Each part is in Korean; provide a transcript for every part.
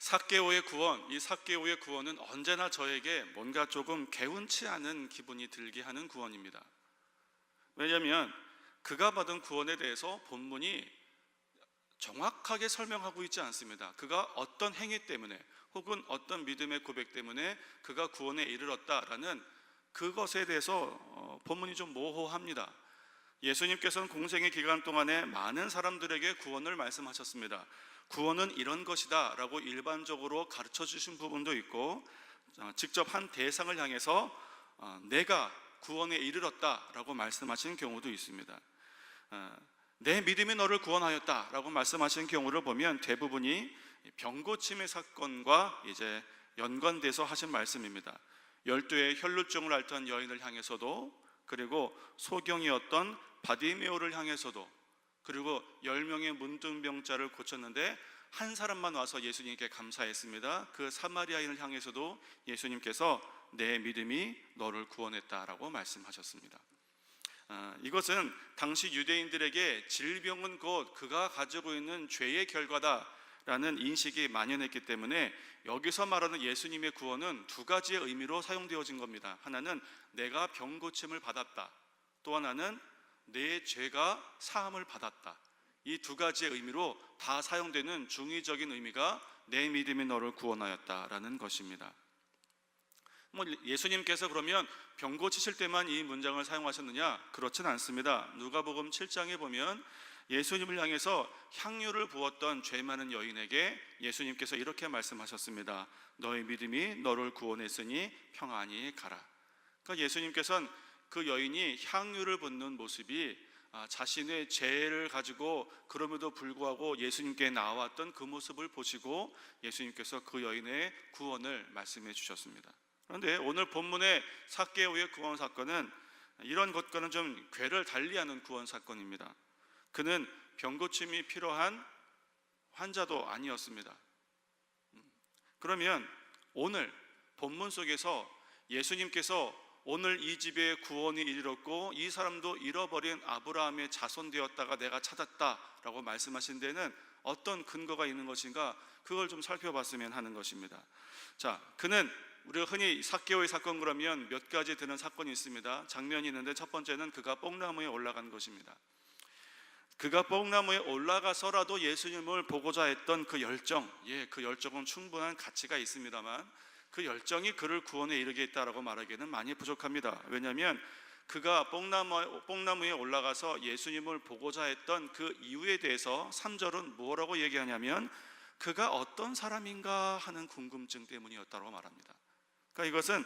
삭개오의 구원, 이 삭개오의 구원은 언제나 저에게 뭔가 조금 개운치 않은 기분이 들게 하는 구원입니다. 왜냐하면 그가 받은 구원에 대해서 본문이 정확하게 설명하고 있지 않습니다. 그가 어떤 행위 때문에 혹은 어떤 믿음의 고백 때문에 그가 구원에 이르렀다라는 그것에 대해서 본문이 좀 모호합니다. 예수님께서는 공생의 기간 동안에 많은 사람들에게 구원을 말씀하셨습니다. 구원은 이런 것이다 라고 일반적으로 가르쳐 주신 부분도 있고, 직접 한 대상을 향해서 내가 구원에 이르렀다 라고 말씀하신 경우도 있습니다. 내 믿음이 너를 구원하였다 라고 말씀하신 경우를 보면 대부분이 병고침의 사건과 이제 연관돼서 하신 말씀입니다. 12의 혈루증을 앓던 여인을 향해서도, 그리고 소경이었던 바디메오를 향해서도, 그리고 10명의 문둥병자를 고쳤는데 한 사람만 와서 예수님께 감사했습니다. 그 사마리아인을 향해서도 예수님께서 내 믿음이 너를 구원했다라고 말씀하셨습니다. 이것은 당시 유대인들에게 질병은 곧 그가 가지고 있는 죄의 결과다라는 인식이 만연했기 때문에 여기서 말하는 예수님의 구원은 두 가지의 의미로 사용되어진 겁니다. 하나는 내가 병고침을 받았다, 또 하나는 내 죄가 사함을 받았다. 이 두 가지의 의미로 다 사용되는 중의적인 의미가 내 믿음이 너를 구원하였다라는 것입니다. 예수님께서 그러면 병 고치실 때만 이 문장을 사용하셨느냐? 그렇진 않습니다. 누가복음 7장에 보면 예수님을 향해서 향유를 부었던 죄 많은 여인에게 예수님께서 이렇게 말씀하셨습니다. 너의 믿음이 너를 구원했으니 평안히 가라. 그러니까 예수님께서는 그 여인이 향유를 붓는 모습이 자신의 죄를 가지고 그럼에도 불구하고 예수님께 나왔던 그 모습을 보시고 예수님께서 그 여인의 구원을 말씀해 주셨습니다. 그런데 오늘 본문의 삭개오의 구원 사건은 이런 것과는 좀 궤를 달리하는 구원 사건입니다. 그는 병고침이 필요한 환자도 아니었습니다. 그러면 오늘 본문 속에서 예수님께서 오늘 이 집에 구원이 이르렀고 이 사람도 잃어버린 아브라함의 자손 되었다가 내가 찾았다라고 말씀하신 데는 어떤 근거가 있는 것인가, 그걸 좀 살펴봤으면 하는 것입니다. 자, 그는 우리가 흔히 삭개오의 사건 그러면 몇 가지 되는 사건이 있습니다. 장면이 있는데 첫 번째는 그가 뽕나무에 올라간 것입니다. 그가 뽕나무에 올라가서라도 예수님을 보고자 했던 그 열정, 그 열정은 충분한 가치가 있습니다만 그 열정이 그를 구원에 이르게 했다라고 말하기에는 많이 부족합니다. 왜냐하면 그가 뽕나무에 올라가서 예수님을 보고자 했던 그 이유에 대해서 3절은 뭐라고 얘기하냐면 그가 어떤 사람인가 하는 궁금증 때문이었다고 말합니다. 그러니까 이것은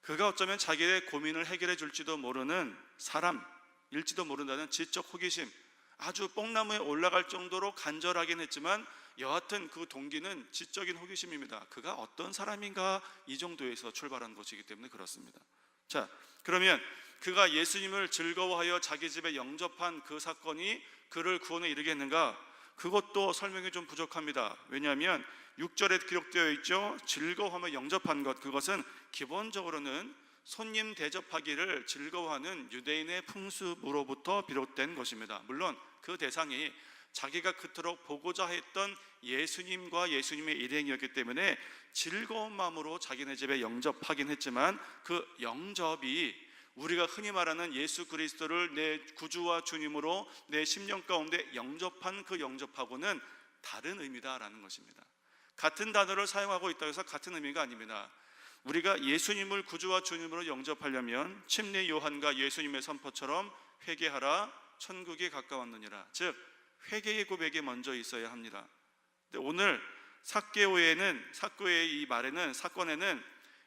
그가 어쩌면 자기의 고민을 해결해 줄지도 모르는 사람일지도 모른다는 지적 호기심, 아주 뽕나무에 올라갈 정도로 간절하긴 했지만 여하튼 그 동기는 지적인 호기심입니다. 그가 어떤 사람인가 이 정도에서 출발한 것이기 때문에 그렇습니다. 자, 그러면 그가 예수님을 즐거워하여 자기 집에 영접한 그 사건이 그를 구원에 이르게 했는가? 그것도 설명이 좀 부족합니다. 왜냐하면 6절에 기록되어 있죠. 즐거워하며 영접한 것, 그것은 기본적으로는 손님 대접하기를 즐거워하는 유대인의 풍습으로부터 비롯된 것입니다. 물론 그 대상이 자기가 그토록 보고자 했던 예수님과 예수님의 일행이었기 때문에 즐거운 마음으로 자기네 집에 영접하긴 했지만 그 영접이 우리가 흔히 말하는 예수 그리스도를 내 구주와 주님으로 내 심령 가운데 영접한 그 영접하고는 다른 의미다라는 것입니다. 같은 단어를 사용하고 있다고 해서 같은 의미가 아닙니다. 우리가 예수님을 구주와 주님으로 영접하려면 침례 요한과 예수님의 선포처럼 회개하라 천국이 가까웠느니라, 즉 회개의 고백이 먼저 있어야 합니다. 근데 오늘 삭개오의 이 말에는, 사건에는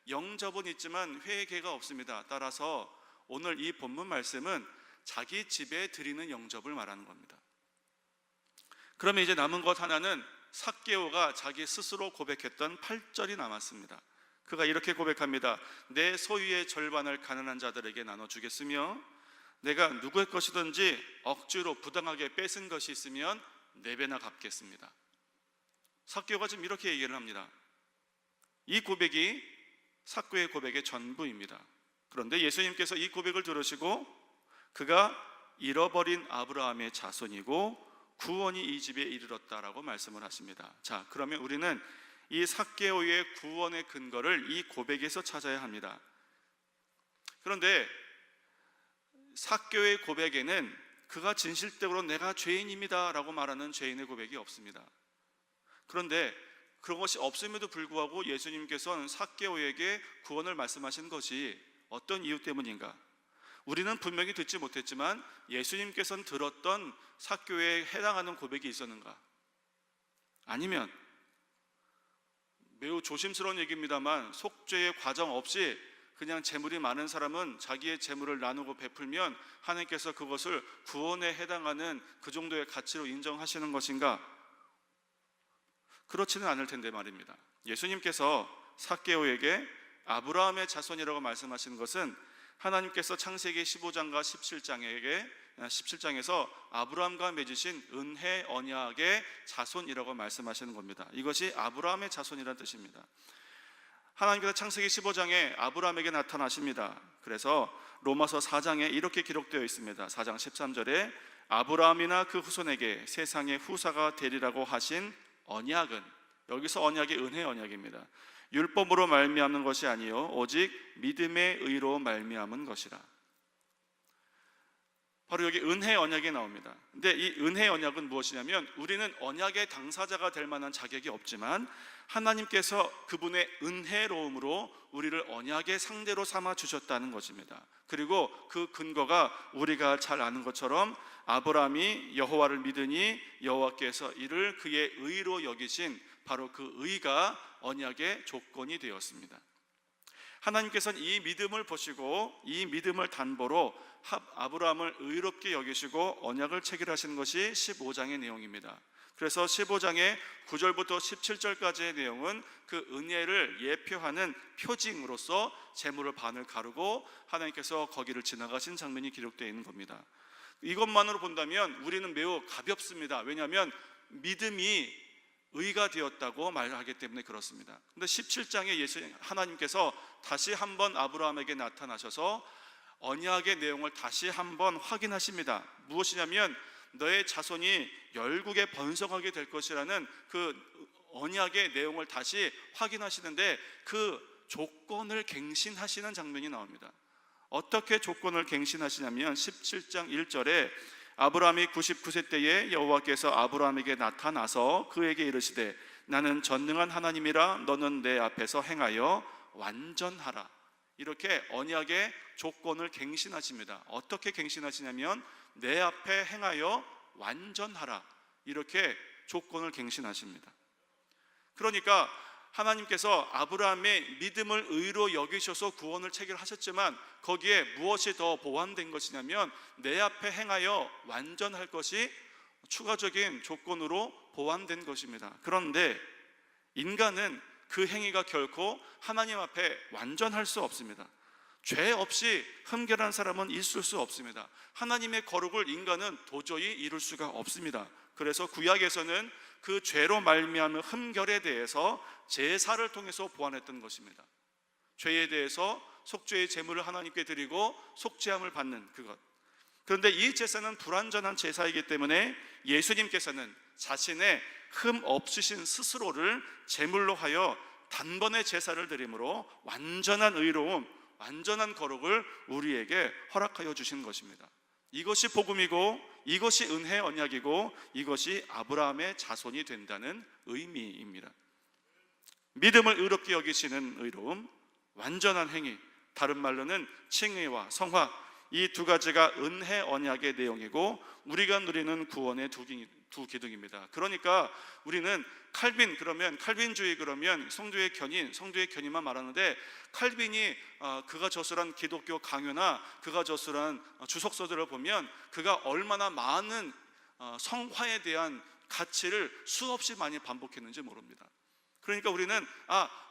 영접은 있지만 회개가 없습니다. 따라서 오늘 이 본문 말씀은 자기 집에 드리는 영접을 말하는 겁니다. 그러면 이제 남은 것 하나는 삭개오가 자기 스스로 고백했던 8절이 남았습니다. 그가 이렇게 고백합니다. 내 소유의 절반을 가난한 자들에게 나눠주겠으며 내가 누구의 것이든지 억지로 부당하게 뺏은 것이 있으면 4배나 갚겠습니다. 삭개오가 지금 이렇게 얘기를 합니다. 이 고백이 삭개오의 고백의 전부입니다. 그런데 예수님께서 이 고백을 들으시고 그가 잃어버린 아브라함의 자손이고 구원이 이 집에 이르렀다라고 말씀을 하십니다. 자, 그러면 우리는 이 삭개오의 구원의 근거를 이 고백에서 찾아야 합니다. 그런데 삭개오의 고백에는 그가 진실되로 내가 죄인입니다 라고 말하는 죄인의 고백이 없습니다. 그런데 그런 것이 없음에도 불구하고 예수님께서는 삭개오에게 구원을 말씀하신 것이 어떤 이유 때문인가? 우리는 분명히 듣지 못했지만 예수님께서는 들었던 삭개오에 해당하는 고백이 있었는가? 아니면 매우 조심스러운 얘기입니다만 속죄의 과정 없이 그냥 재물이 많은 사람은 자기의 재물을 나누고 베풀면 하나님께서 그것을 구원에 해당하는 그 정도의 가치로 인정하시는 것인가? 그렇지는 않을 텐데 말입니다. 예수님께서 삭개오에게 아브라함의 자손이라고 말씀하시는 것은 하나님께서 창세기 15장과 17장에서 아브라함과 맺으신 은혜 언약의 자손이라고 말씀하시는 겁니다. 이것이 아브라함의 자손이라는 뜻입니다. 하나님께서 창세기 15장에 아브라함에게 나타나십니다. 그래서 로마서 4장에 이렇게 기록되어 있습니다. 4장 13절에 아브라함이나 그 후손에게 세상의 후사가 되리라고 하신 언약은, 여기서 언약이 은혜 언약입니다. 율법으로 말미암는 것이 아니요 오직 믿음의 의로 말미암은 것이라. 바로 여기 은혜 언약이 나옵니다. 근데 이 은혜 언약은 무엇이냐면 우리는 언약의 당사자가 될 만한 자격이 없지만 하나님께서 그분의 은혜로움으로 우리를 언약의 상대로 삼아 주셨다는 것입니다. 그리고 그 근거가 우리가 잘 아는 것처럼 아브라함이 여호와를 믿으니 여호와께서 이를 그의 의로 여기신 바로 그 의가 언약의 조건이 되었습니다. 하나님께서는 이 믿음을 보시고 이 믿음을 단보로 아브라함을 의롭게 여기시고 언약을 체결하신 것이 15장의 내용입니다. 그래서 15장의 9절부터 17절까지의 내용은 그 은혜를 예표하는 표징으로서 재물을 반을 가르고 하나님께서 거기를 지나가신 장면이 기록되어 있는 겁니다. 이것만으로 본다면 우리는 매우 가볍습니다. 왜냐하면 믿음이 의가 되었다고 말하기 때문에 그렇습니다. 그런데 17장에 하나님께서 다시 한번 아브라함에게 나타나셔서 언약의 내용을 다시 한번 확인하십니다. 무엇이냐면 너의 자손이 열국에 번성하게 될 것이라는 그 언약의 내용을 다시 확인하시는데 그 조건을 갱신하시는 장면이 나옵니다. 어떻게 조건을 갱신하시냐면 17장 1절에 아브라함이 99세 때에 여호와께서 아브라함에게 나타나서 그에게 이르시되 나는 전능한 하나님이라 너는 내 앞에서 행하여 완전하라. 이렇게 언약의 조건을 갱신하십니다. 어떻게 갱신하시냐면 내 앞에 행하여 완전하라. 이렇게 조건을 갱신하십니다. 그러니까 하나님께서 아브라함의 믿음을 의로 여기셔서 구원을 체결하셨지만 거기에 무엇이 더 보완된 것이냐면 내 앞에 행하여 완전할 것이 추가적인 조건으로 보완된 것입니다. 그런데 인간은 그 행위가 결코 하나님 앞에 완전할 수 없습니다. 죄 없이 흠결한 사람은 있을 수 없습니다. 하나님의 거룩을 인간은 도저히 이룰 수가 없습니다. 그래서 구약에서는 그 죄로 말미암은 흠결에 대해서 제사를 통해서 보완했던 것입니다. 죄에 대해서 속죄의 제물을 하나님께 드리고 속죄함을 받는 그것. 그런데 이 제사는 불완전한 제사이기 때문에 예수님께서는 자신의 흠 없으신 스스로를 제물로 하여 단번에 제사를 드림으로 완전한 의로움, 완전한 거룩을 우리에게 허락하여 주신 것입니다. 이것이 복음이고 이것이 은혜 언약이고 이것이 아브라함의 자손이 된다는 의미입니다. 믿음을 의롭게 여기시는 의로움, 완전한 행위, 다른 말로는 칭의와 성화, 이 두 가지가 은혜 언약의 내용이고 우리가 누리는 구원의 두 기둥입니다. 그러니까 우리는 칼빈 그러면 칼빈주의 그러면 성도의 견인만 말하는데 칼빈이 그가 저술한 기독교 강요나 그가 저술한 주석서들을 보면 그가 얼마나 많은 성화에 대한 가치를 수없이 많이 반복했는지 모릅니다. 그러니까 우리는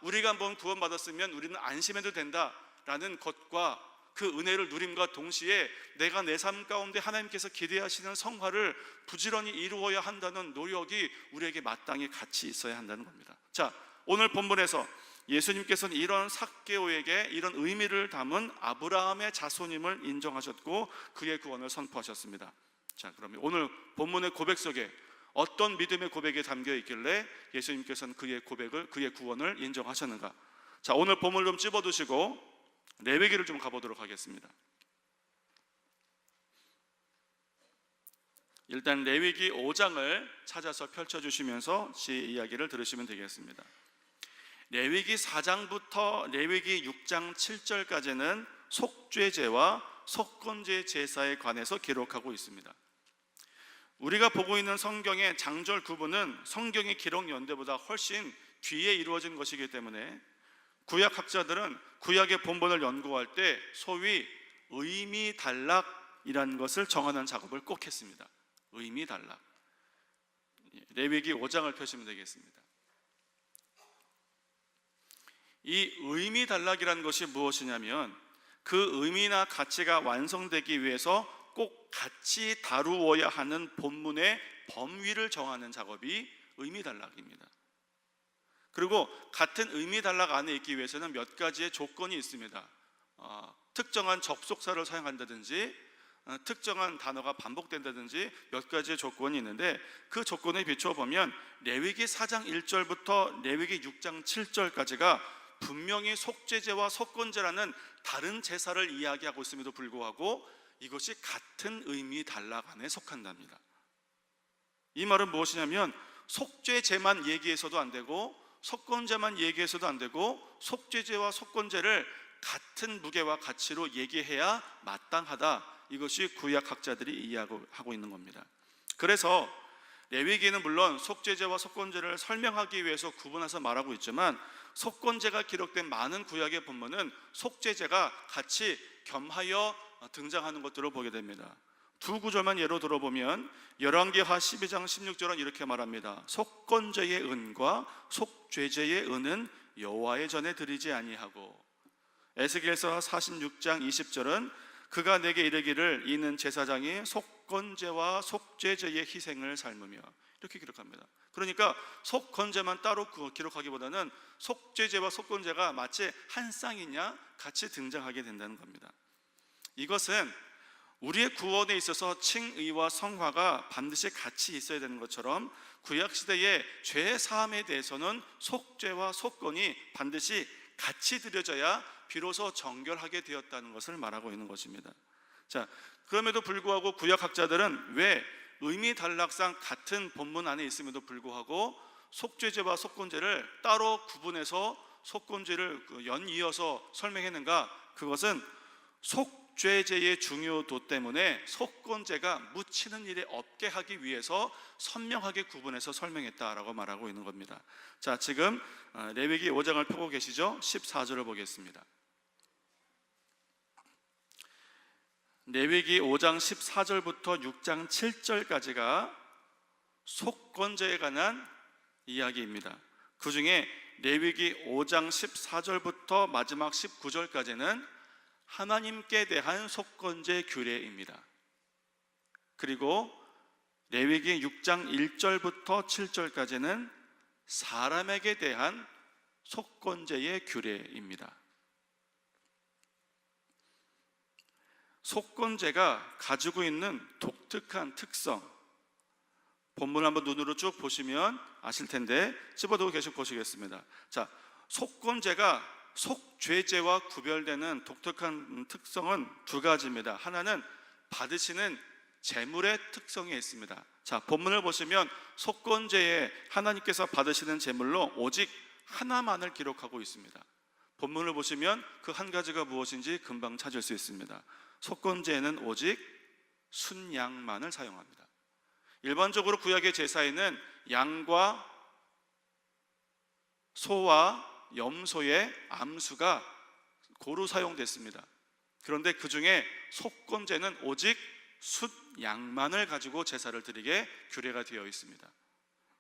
우리가 한번 구원받았으면 우리는 안심해도 된다라는 것과 그 은혜를 누림과 동시에 내가 내 삶 가운데 하나님께서 기대하시는 성화를 부지런히 이루어야 한다는 노력이 우리에게 마땅히 같이 있어야 한다는 겁니다. 자, 오늘 본문에서 예수님께서는 이런 삭개오에게 이런 의미를 담은 아브라함의 자손임을 인정하셨고 그의 구원을 선포하셨습니다. 자, 그러면 오늘 본문의 고백 속에 어떤 믿음의 고백이 담겨 있길래 예수님께서는 그의 고백을, 그의 구원을 인정하셨는가? 자, 오늘 본문을 좀 집어두시고 레위기를 좀 가보도록 하겠습니다. 일단 레위기 5장을 찾아서 펼쳐주시면서 제 이야기를 들으시면 되겠습니다. 레위기 4장부터 레위기 6장 7절까지는 속죄제와 속건제 제사에 관해서 기록하고 있습니다. 우리가 보고 있는 성경의 장절 구분은 성경의 기록 연대보다 훨씬 뒤에 이루어진 것이기 때문에 구약학자들은 구약의 본본을 연구할 때 소위 의미단락이라는 것을 정하는 작업을 꼭 했습니다. 의미단락. 레위기 5장을 펴시면 되겠습니다. 이 의미단락이라는 것이 무엇이냐면 그 의미나 가치가 완성되기 위해서 꼭 같이 다루어야 하는 본문의 범위를 정하는 작업이 의미단락입니다. 그리고 같은 의미단락 안에 있기 위해서는 몇 가지의 조건이 있습니다. 특정한 접속사를 사용한다든지 특정한 단어가 반복된다든지 몇 가지의 조건이 있는데 그 조건에 비춰보면 레위기 4장 1절부터 레위기 6장 7절까지가 분명히 속죄제와 속건제라는 다른 제사를 이야기하고 있음에도 불구하고 이것이 같은 의미 단락 안에 속한답니다. 이 말은 무엇이냐면 속죄제만 얘기해서도 안 되고 속건제만 얘기해서도 안 되고 속죄제와 속건제를 같은 무게와 가치로 얘기해야 마땅하다. 이것이 구약학자들이 이해하고 있는 겁니다. 그래서 레위기는 물론 속죄제와 속건제를 설명하기 위해서 구분해서 말하고 있지만 속건제가 기록된 많은 구약의 본문은 속죄제가 같이 겸하여 등장하는 것들을 보게 됩니다. 두 구절만 예로 들어보면 열왕기하 12장 16절은 이렇게 말합니다. 속건제의 은과 속죄제의 은은 여호와의 전에 드리지 아니하고, 에스겔서 46장 20절은 그가 내게 이르기를 이는 제사장이 속건제와 속죄제의 희생을 삶으며, 이렇게 기록합니다. 그러니까 속건제만 따로 기록하기보다는 속죄제와 속건제가 마치 한 쌍이냐 같이 등장하게 된다는 겁니다. 이것은 우리의 구원에 있어서 칭의와 성화가 반드시 같이 있어야 되는 것처럼 구약시대의 죄 사함에 대해서는 속죄와 속건이 반드시 같이 드려져야 비로소 정결하게 되었다는 것을 말하고 있는 것입니다. 자, 그럼에도 불구하고 구약학자들은 왜 의미단락상 같은 본문 안에 있음에도 불구하고 속죄제와 속건제를 따로 구분해서 속건제를 연이어서 설명했는가? 그것은 속죄제의 중요도 때문에 속건제가 묻히는 일이 없게 하기 위해서 선명하게 구분해서 설명했다라고 말하고 있는 겁니다. 자, 지금 레위기 5장을 펴고 계시죠? 14절을 보겠습니다. 레위기 5장 14절부터 6장 7절까지가 속건제에 관한 이야기입니다. 그 중에 레위기 5장 14절부터 마지막 19절까지는 하나님께 대한 속건제 규례입니다. 그리고 레위기 6장 1절부터 7절까지는 사람에게 대한 속건제의 규례입니다. 속건제가 가지고 있는 독특한 특성, 본문을 한번 눈으로 쭉 보시면 아실 텐데 집어두고 계속 보시겠습니다. 자, 속건제가 속죄제와 구별되는 독특한 특성은 두 가지입니다. 하나는 받으시는 제물의 특성이 있습니다. 자, 본문을 보시면 속건제에 하나님께서 받으시는 제물로 오직 하나만을 기록하고 있습니다. 본문을 보시면 그 한 가지가 무엇인지 금방 찾을 수 있습니다. 속건제에는 오직 순양만을 사용합니다. 일반적으로 구약의 제사에는 양과 소와 염소의 암수가 고루 사용됐습니다. 그런데 그 중에 속건제는 오직 숫양만을 가지고 제사를 드리게 규례가 되어 있습니다.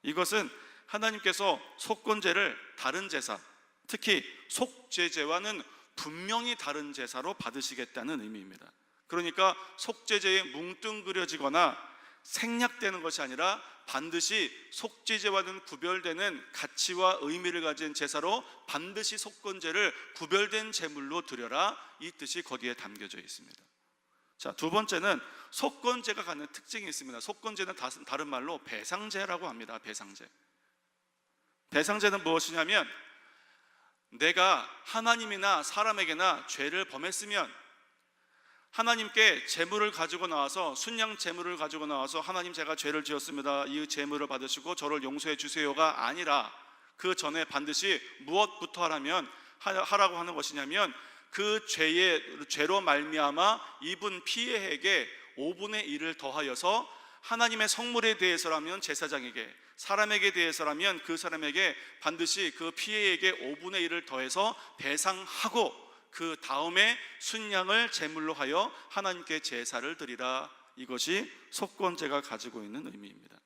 이것은 하나님께서 속건제를 다른 제사, 특히 속죄제와는 분명히 다른 제사로 받으시겠다는 의미입니다. 그러니까 속죄제에 뭉뚱그려지거나 생략되는 것이 아니라 반드시 속죄제와는 구별되는 가치와 의미를 가진 제사로 반드시 속건제를 구별된 제물로 드려라, 이 뜻이 거기에 담겨져 있습니다. 자, 두 번째는 속건제가 갖는 특징이 있습니다. 속건제는 다른 말로 배상제라고 합니다. 배상제. 배상제는 무엇이냐면, 내가 하나님이나 사람에게나 죄를 범했으면 하나님께 제물을 가지고 나와서, 순양 제물을 가지고 나와서 하나님, 제가 죄를 지었습니다, 이 제물을 받으시고 저를 용서해 주세요가 아니라, 그 전에 반드시 무엇부터 하라고 하는 것이냐면, 그 죄로 말미암아 입은 피해에게 5분의 1을 더하여서 하나님의 성물에 대해서라면 제사장에게, 사람에게 대해서라면 그 사람에게 반드시 그 피해에게 5분의 1을 더해서 배상하고, 그 다음에 순양을 제물로 하여 하나님께 제사를 드리라. 이것이 속건제가 가지고 있는 의미입니다.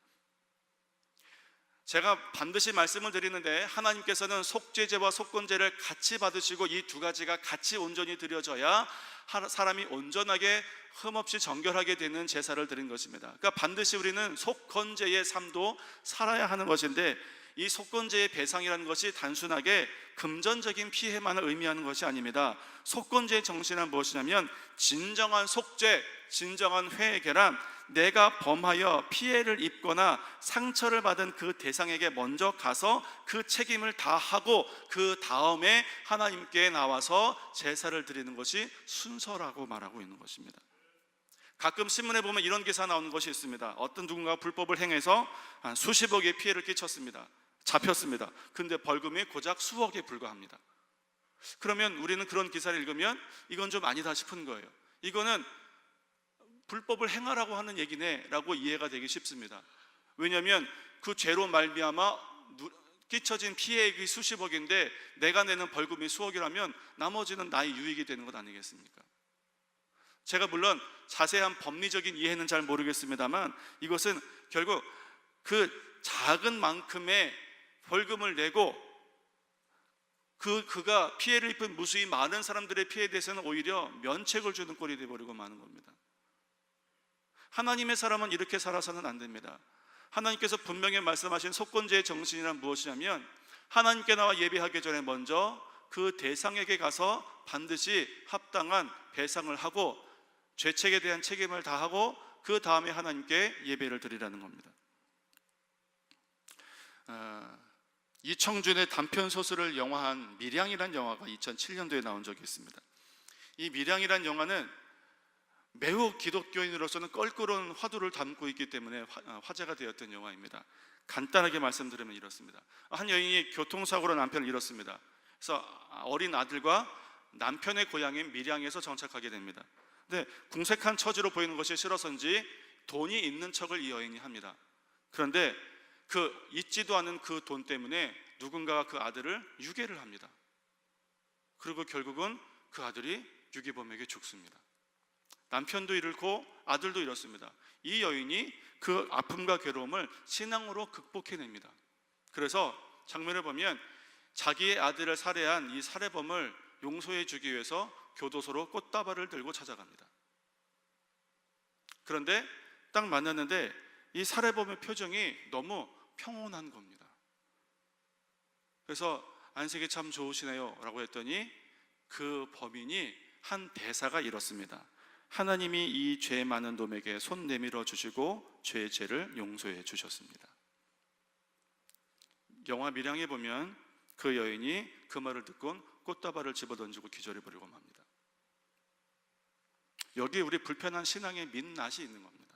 제가 반드시 말씀을 드리는데, 하나님께서는 속죄제와 속건제를 같이 받으시고 이 두 가지가 같이 온전히 드려져야 사람이 온전하게 흠없이 정결하게 되는 제사를 드린 것입니다. 그러니까 반드시 우리는 속건제의 삶도 살아야 하는 것인데, 이 속건제의 배상이라는 것이 단순하게 금전적인 피해만을 의미하는 것이 아닙니다. 속건제의 정신은 무엇이냐면, 진정한 속죄, 진정한 회개란 내가 범하여 피해를 입거나 상처를 받은 그 대상에게 먼저 가서 그 책임을 다하고, 그 다음에 하나님께 나와서 제사를 드리는 것이 순서라고 말하고 있는 것입니다. 가끔 신문에 보면 이런 기사 나오는 것이 있습니다. 어떤 누군가가 불법을 행해서 한 수십억의 피해를 끼쳤습니다. 잡혔습니다. 근데 벌금이 고작 수억에 불과합니다. 그러면 우리는 그런 기사를 읽으면 이건 좀 아니다 싶은 거예요. 이거는 불법을 행하라고 하는 얘기네 라고 이해가 되기 쉽습니다. 왜냐하면 그 죄로 말미암아 끼쳐진 피해액이 수십억인데 내가 내는 벌금이 수억이라면 나머지는 나의 유익이 되는 것 아니겠습니까? 제가 물론 자세한 법리적인 이해는 잘 모르겠습니다만, 이것은 결국 그 작은 만큼의 벌금을 내고 그가 피해를 입은 무수히 많은 사람들의 피해에 대해서는 오히려 면책을 주는 꼴이 되어버리고 마는 겁니다. 하나님의 사람은 이렇게 살아서는 안 됩니다. 하나님께서 분명히 말씀하신 속건제의 정신이란 무엇이냐면, 하나님께 나와 예배하기 전에 먼저 그 대상에게 가서 반드시 합당한 배상을 하고 죄책에 대한 책임을 다하고, 그 다음에 하나님께 예배를 드리라는 겁니다. 이청준의 단편 소설을 영화한 밀양이라는 영화가 2007년도에 나온 적이 있습니다. 이 밀양이라는 영화는 매우 기독교인으로서는 껄끄러운 화두를 담고 있기 때문에 화제가 되었던 영화입니다. 간단하게 말씀드리면 이렇습니다. 한 여인이 교통사고로 남편을 잃었습니다. 그래서 어린 아들과 남편의 고향인 밀양에서 정착하게 됩니다. 근데 궁색한 처지로 보이는 것이 싫어서인지 돈이 있는 척을 이 여인이 합니다. 그런데 그 있지도 않은 그 돈 때문에 누군가가 그 아들을 유괴를 합니다. 그리고 결국은 그 아들이 유괴범에게 죽습니다. 남편도 잃고 아들도 잃었습니다. 이 여인이 그 아픔과 괴로움을 신앙으로 극복해냅니다. 그래서 장면을 보면 자기의 아들을 살해한 이 살해범을 용서해 주기 위해서 교도소로 꽃다발을 들고 찾아갑니다. 그런데 딱 만났는데 이 살해범의 표정이 너무 평온한 겁니다. 그래서 안색이 참 좋으시네요 라고 했더니 그 범인이 한 대사가 이렇습니다. 하나님이 이 죄 많은 놈에게 손 내밀어 주시고 죄의 죄를 용서해 주셨습니다. 영화 밀양에 보면 그 여인이 그 말을 듣곤 꽃다발을 집어던지고 기절해 버리고 맙니다. 여기에 우리 불편한 신앙의 민낯이 있는 겁니다.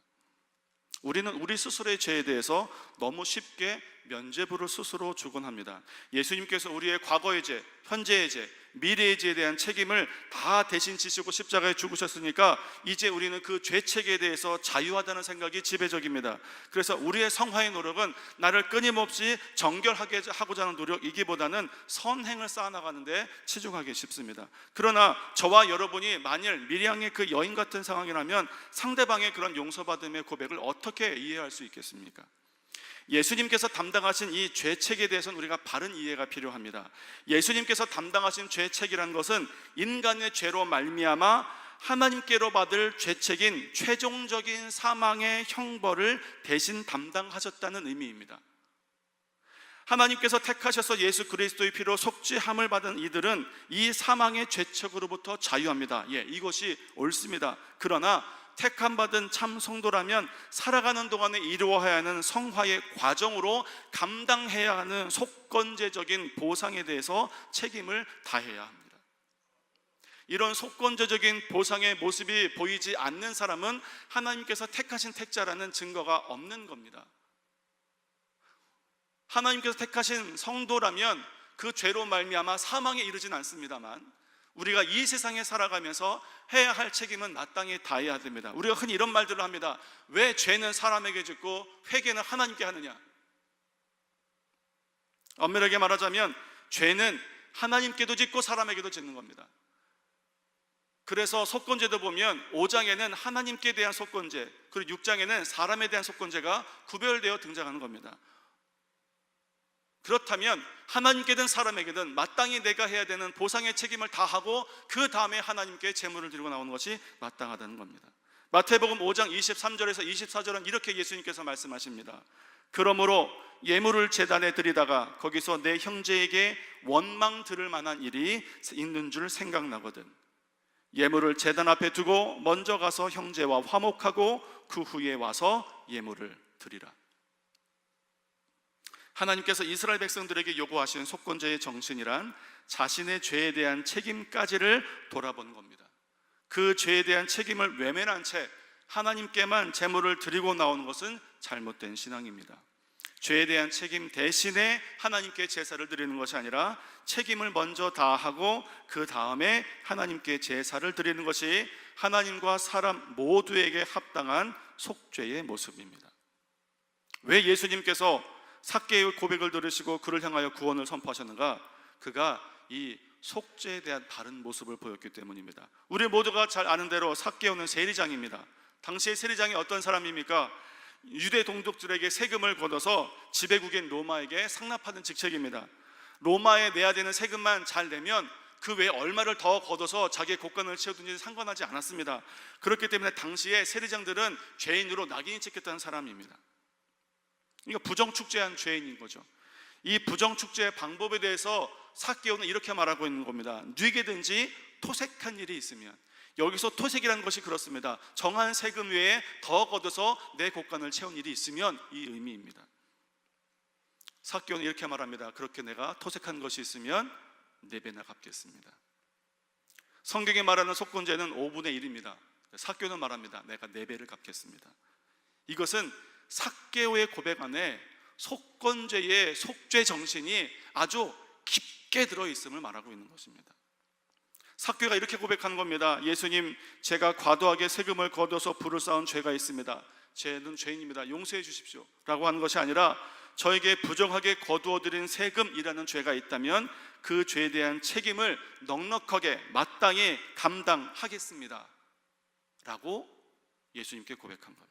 우리는 우리 스스로의 죄에 대해서 너무 쉽게 면죄부를 스스로 주곤 합니다. 예수님께서 우리의 과거의 죄, 현재의 죄, 미래의 죄에 대한 책임을 다 대신 지시고 십자가에 죽으셨으니까 이제 우리는 그 죄책에 대해서 자유하다는 생각이 지배적입니다. 그래서 우리의 성화의 노력은 나를 끊임없이 정결하게 하고자 하는 노력이기보다는 선행을 쌓아나가는데 치중하기 쉽습니다. 그러나 저와 여러분이 만일 밀양의 그 여인 같은 상황이라면 상대방의 그런 용서받음의 고백을 어떻게 이해할 수 있겠습니까? 예수님께서 담당하신 이 죄책에 대해서는 우리가 바른 이해가 필요합니다. 예수님께서 담당하신 죄책이라는 것은 인간의 죄로 말미암아 하나님께로 받을 죄책인 최종적인 사망의 형벌을 대신 담당하셨다는 의미입니다. 하나님께서 택하셔서 예수 그리스도의 피로 속죄함을 받은 이들은 이 사망의 죄책으로부터 자유합니다. 이것이 옳습니다. 그러나 택함 받은 참 성도라면 살아가는 동안에 이루어야 하는 성화의 과정으로 감당해야 하는 속건제적인 보상에 대해서 책임을 다해야 합니다. 이런 속건제적인 보상의 모습이 보이지 않는 사람은 하나님께서 택하신 택자라는 증거가 없는 겁니다. 하나님께서 택하신 성도라면 그 죄로 말미암아 사망에 이르진 않습니다만, 우리가 이 세상에 살아가면서 해야 할 책임은 마땅히 다해야 됩니다. 우리가 흔히 이런 말들을 합니다. 왜 죄는 사람에게 짓고 회개는 하나님께 하느냐? 엄밀하게 말하자면 죄는 하나님께도 짓고 사람에게도 짓는 겁니다. 그래서 속건제도 보면 5장에는 하나님께 대한 속건제, 그리고 6장에는 사람에 대한 속건제가 구별되어 등장하는 겁니다. 그렇다면 하나님께든 사람에게든 마땅히 내가 해야 되는 보상의 책임을 다하고 그 다음에 하나님께 제물을 드리고 나오는 것이 마땅하다는 겁니다. 마태복음 5장 23절에서 24절은 이렇게 예수님께서 말씀하십니다. 그러므로 예물을 제단에 드리다가 거기서 내 형제에게 원망 들을 만한 일이 있는 줄 생각나거든 예물을 제단 앞에 두고 먼저 가서 형제와 화목하고 그 후에 와서 예물을 드리라. 하나님께서 이스라엘 백성들에게 요구하신 속건제의 정신이란 자신의 죄에 대한 책임까지를 돌아보는 겁니다. 그 죄에 대한 책임을 외면한 채 하나님께만 제물을 드리고 나오는 것은 잘못된 신앙입니다. 죄에 대한 책임 대신에 하나님께 제사를 드리는 것이 아니라 책임을 먼저 다하고 그 다음에 하나님께 제사를 드리는 것이 하나님과 사람 모두에게 합당한 속죄의 모습입니다. 왜 예수님께서 삭개의 고백을 들으시고 그를 향하여 구원을 선포하셨는가? 그가 이 속죄에 대한 바른 모습을 보였기 때문입니다. 우리 모두가 잘 아는 대로 삭개오는 세리장입니다. 당시의 세리장이 어떤 사람입니까? 유대 동족들에게 세금을 걷어서 지배국인 로마에게 상납하는 직책입니다. 로마에 내야 되는 세금만 잘 내면 그 외에 얼마를 더 걷어서 자기의 곡간을 채우든지 상관하지 않았습니다. 그렇기 때문에 당시에 세리장들은 죄인으로 낙인이 찍혔다는 사람입니다. 그러니까 부정축제한 죄인인 거죠. 이 부정축제의 방법에 대해서 삭개오는 이렇게 말하고 있는 겁니다. 누구에게든지 토색한 일이 있으면, 여기서 토색이라는 것이 그렇습니다. 정한 세금 외에 더 걷어서 내 곡간을 채운 일이 있으면 이 의미입니다. 삭개오는 이렇게 말합니다. 그렇게 내가 토색한 것이 있으면 4배나 갚겠습니다. 성경이 말하는 속건제는 5분의 1입니다. 삭개오는 말합니다. 내가 4배를 갚겠습니다. 이것은 삭개오의 고백 안에 속건제의 속죄 정신이 아주 깊게 들어있음을 말하고 있는 것입니다. 삭개오가 이렇게 고백하는 겁니다. 예수님, 제가 과도하게 세금을 걷어서 부를 쌓은 죄가 있습니다. 죄는 죄인입니다. 용서해 주십시오 라고 하는 것이 아니라 저에게 부정하게 거두어들인 세금이라는 죄가 있다면 그 죄에 대한 책임을 넉넉하게 마땅히 감당하겠습니다 라고 예수님께 고백한 겁니다.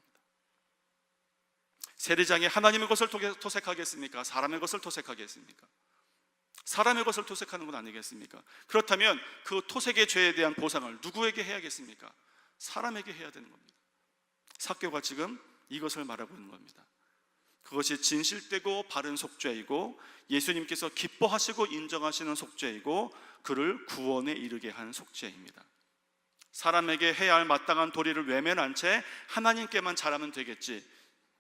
세리장이 하나님의 것을 토색하겠습니까? 사람의 것을 토색하겠습니까? 사람의 것을 토색하는 건 아니겠습니까? 그렇다면 그 토색의 죄에 대한 보상을 누구에게 해야겠습니까? 사람에게 해야 되는 겁니다. 삭개오가 지금 이것을 말하고 있는 겁니다. 그것이 진실되고 바른 속죄이고 예수님께서 기뻐하시고 인정하시는 속죄이고 그를 구원에 이르게 한 속죄입니다. 사람에게 해야 할 마땅한 도리를 외면한 채 하나님께만 잘하면 되겠지,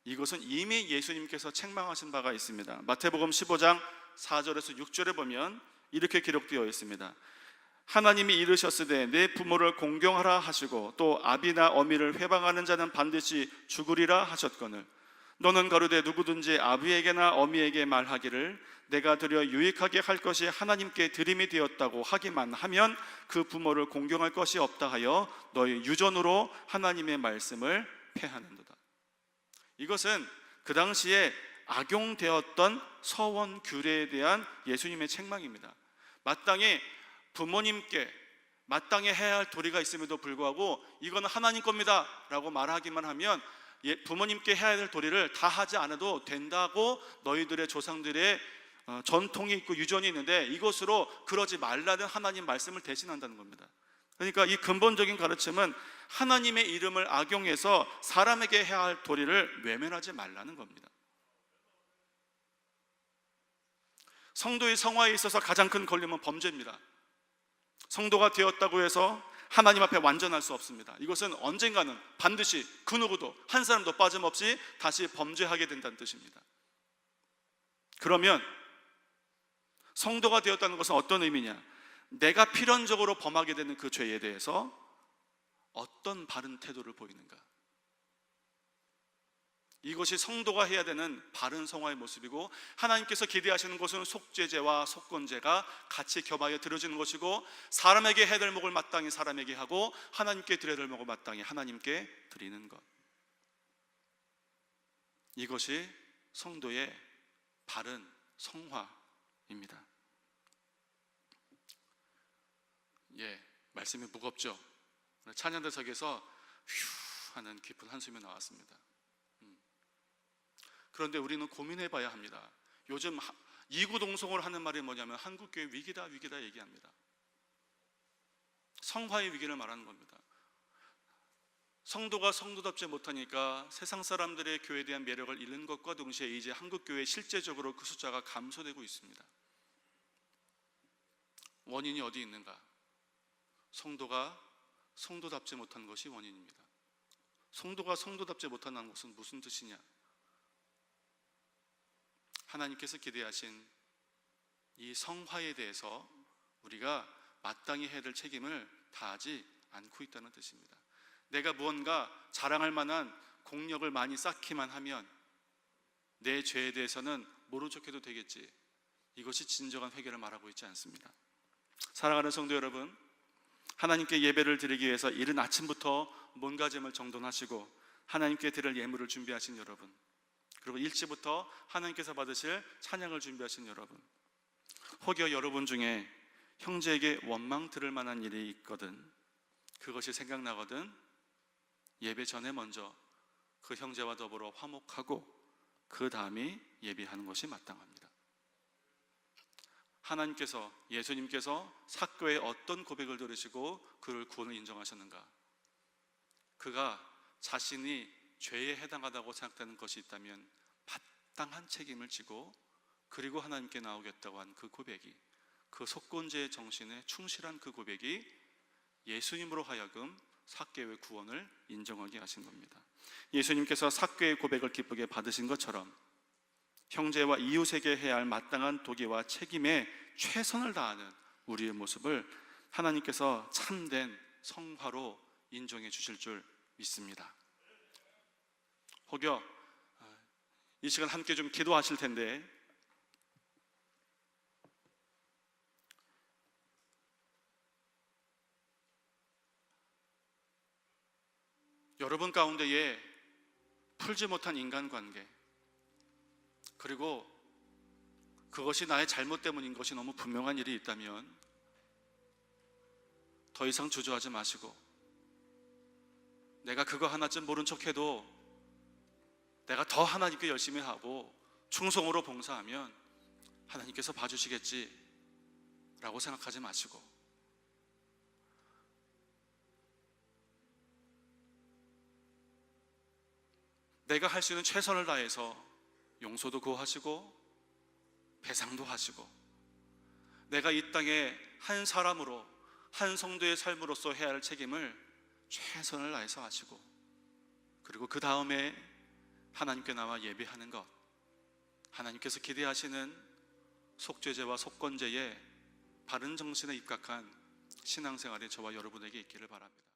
이것은 이미 예수님께서 책망하신 바가 있습니다. 마태복음 15장 4절에서 6절에 보면 이렇게 기록되어 있습니다. 하나님이 이르셨으되 내 부모를 공경하라 하시고 또 아비나 어미를 회방하는 자는 반드시 죽으리라 하셨거늘 너는 가로되 누구든지 아비에게나 어미에게 말하기를 내가 드려 유익하게 할 것이 하나님께 드림이 되었다고 하기만 하면 그 부모를 공경할 것이 없다 하여 너희 유전으로 하나님의 말씀을 폐하는도다. 이것은 그 당시에 악용되었던 서원 규례에 대한 예수님의 책망입니다. 마땅히 부모님께 마땅히 해야 할 도리가 있음에도 불구하고 이거는 하나님 겁니다 라고 말하기만 하면 부모님께 해야 될 도리를 다 하지 않아도 된다고 너희들의 조상들의 전통이 있고 유전이 있는데 이것으로 그러지 말라는 하나님 말씀을 대신한다는 겁니다. 그러니까 이 근본적인 가르침은 하나님의 이름을 악용해서 사람에게 해야 할 도리를 외면하지 말라는 겁니다. 성도의 성화에 있어서 가장 큰 걸림은 범죄입니다. 성도가 되었다고 해서 하나님 앞에 완전할 수 없습니다. 이것은 언젠가는 반드시 그 누구도 한 사람도 빠짐없이 다시 범죄하게 된다는 뜻입니다. 그러면 성도가 되었다는 것은 어떤 의미냐? 내가 필연적으로 범하게 되는 그 죄에 대해서 어떤 바른 태도를 보이는가? 이것이 성도가 해야 되는 바른 성화의 모습이고, 하나님께서 기대하시는 것은 속죄제와 속건제가 같이 겸하여 드려지는 것이고, 사람에게 해야 될 목을 마땅히 사람에게 하고 하나님께 드려야 될 목을 마땅히 하나님께 드리는 것, 이것이 성도의 바른 성화입니다. 말씀이 무겁죠? 찬양대석에서 휴 하는 깊은 한숨이 나왔습니다. 그런데 우리는 고민해 봐야 합니다. 요즘 이구동성으로 하는 말이 뭐냐면 한국교회 위기다 위기다 얘기합니다. 성화의 위기를 말하는 겁니다. 성도가 성도답지 못하니까 세상 사람들의 교회에 대한 매력을 잃는 것과 동시에 이제 한국교회 실제적으로 그 숫자가 감소되고 있습니다. 원인이 어디 있는가? 성도가 성도답지 못한 것이 원인입니다. 성도가 성도답지 못한다는 것은 무슨 뜻이냐? 하나님께서 기대하신 이 성화에 대해서 우리가 마땅히 해야 될 책임을 다하지 않고 있다는 뜻입니다. 내가 무언가 자랑할 만한 공력을 많이 쌓기만 하면 내 죄에 대해서는 모른 척해도 되겠지, 이것이 진정한 회개를 말하고 있지 않습니다. 사랑하는 성도 여러분, 하나님께 예배를 드리기 위해서 이른 아침부터 몸가짐을 정돈하시고 하나님께 드릴 예물을 준비하신 여러분, 그리고 일찍부터 하나님께서 받으실 찬양을 준비하신 여러분, 혹여 여러분 중에 형제에게 원망 들을 만한 일이 있거든, 그것이 생각나거든, 예배 전에 먼저 그 형제와 더불어 화목하고 그 다음에 예배하는 것이 마땅합니다. 하나님께서, 예수님께서 사교에 어떤 고백을 들으시고 그를 구원을 인정하셨는가? 그가 자신이 죄에 해당하다고 생각되는 것이 있다면 마땅한 책임을 지고 그리고 하나님께 나오겠다고 한 그 고백이, 그 속건제의 정신에 충실한 그 고백이 예수님으로 하여금 삭개의 구원을 인정하게 하신 겁니다. 예수님께서 삭개의 고백을 기쁘게 받으신 것처럼 형제와 이웃에게 해야 할 마땅한 도기와 책임에 최선을 다하는 우리의 모습을 하나님께서 참된 성화로 인정해 주실 줄 믿습니다. 혹여 이 시간 함께 좀 기도하실 텐데, 여러분 가운데에 풀지 못한 인간관계, 그리고 그것이 나의 잘못 때문인 것이 너무 분명한 일이 있다면 더 이상 주저하지 마시고, 내가 그거 하나쯤 모른 척해도 내가 더 하나님께 열심히 하고 충성으로 봉사하면 하나님께서 봐주시겠지 라고 생각하지 마시고, 내가 할 수 있는 최선을 다해서 용서도 구하시고 배상도 하시고, 내가 이 땅에 한 사람으로, 한 성도의 삶으로서 해야 할 책임을 최선을 다해서 하시고, 그리고 그 다음에 하나님께 나와 예배하는 것, 하나님께서 기대하시는 속죄제와 속건제의 바른 정신에 입각한 신앙생활이 저와 여러분에게 있기를 바랍니다.